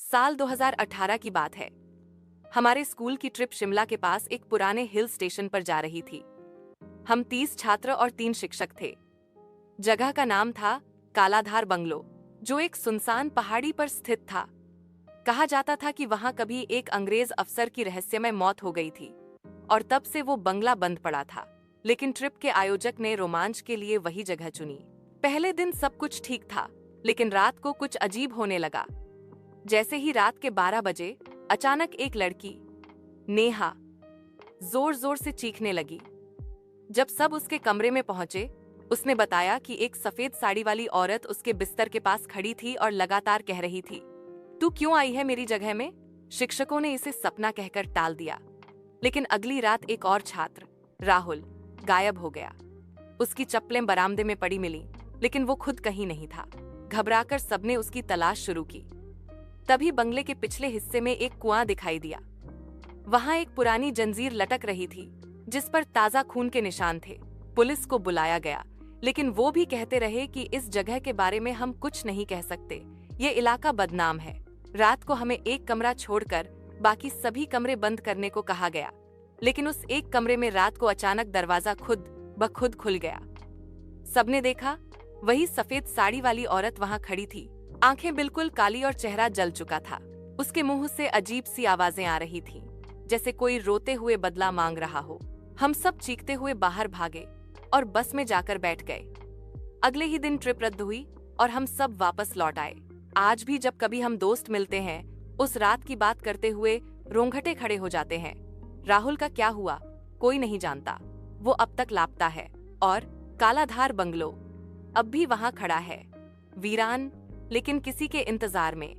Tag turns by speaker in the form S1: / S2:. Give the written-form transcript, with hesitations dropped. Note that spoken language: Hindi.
S1: साल 2018 की बात है। हमारे स्कूल की ट्रिप शिमला के पास एक पुराने हिल स्टेशन पर जा रही थी। हम 30 छात्र और 3 शिक्षक थे। जगह का नाम था कालाधार बंगलो, जो एक सुनसान पहाड़ी पर स्थित था। कहा जाता था कि वहां कभी एक अंग्रेज अफसर की रहस्यमय मौत हो गई थी और तब से वो बंगला बंद पड़ा था। लेकिन ट्रिप के आयोजक ने रोमांच के लिए वही जगह चुनी। पहले दिन सब कुछ ठीक था, लेकिन रात को कुछ अजीब होने लगा। जैसे ही रात के 12 बजे अचानक एक लड़की, नेहा, जोर जोर से चीखने लगी। जब सब उसके कमरे में पहुंचे, उसने बताया कि एक सफेद साड़ी वाली औरत उसके बिस्तर के पास खड़ी थी और लगातार कह रही थी, तू क्यों आई है मेरी जगह में? शिक्षकों ने इसे सपना कहकर टाल दिया। लेकिन अगली रात एक और छात्र, राहुल, गायब हो गया। उसकी चप्पलें बरामदे में पड़ी मिली, लेकिन वो खुद कहीं नहीं था। घबराकर सबने उसकी तलाश शुरू की। तभी बंगले के पिछले हिस्से में एक कुआं दिखाई दिया। वहां एक पुरानी जंजीर लटक रही थी, जिस पर ताजा खून के निशान थे। पुलिस को बुलाया गया, लेकिन वो भी कहते रहे कि इस जगह के बारे में हम कुछ नहीं कह सकते, ये इलाका बदनाम है। रात को हमें एक कमरा छोड़कर बाकी सभी कमरे बंद करने को कहा गया, लेकिन उस एक कमरे में रात को अचानक दरवाजा खुद ब खुद खुल गया। सबने देखा, वही सफेद साड़ी वाली औरत वहां खड़ी थी। आंखें बिल्कुल काली और चेहरा जल चुका था। उसके मुंह से अजीब सी आवाजें आ रही थीं, जैसे कोई रोते हुए बदला मांग रहा हो। हम सब चीखते हुए बाहर भागे और बस में जाकर बैठ गए। अगले ही दिन ट्रिप रद्द हुई और हम सब वापस लौट आए। आज भी जब कभी हम दोस्त मिलते हैं, उस रात की बात करते हुए रोंगटे खड़े हो जाते हैं। राहुल का क्या हुआ, कोई नहीं जानता। वो अब तक लापता है और कालाधार बंगलो अब भी वहां खड़ा है, वीरान, लेकिन किसी के इंतजार में।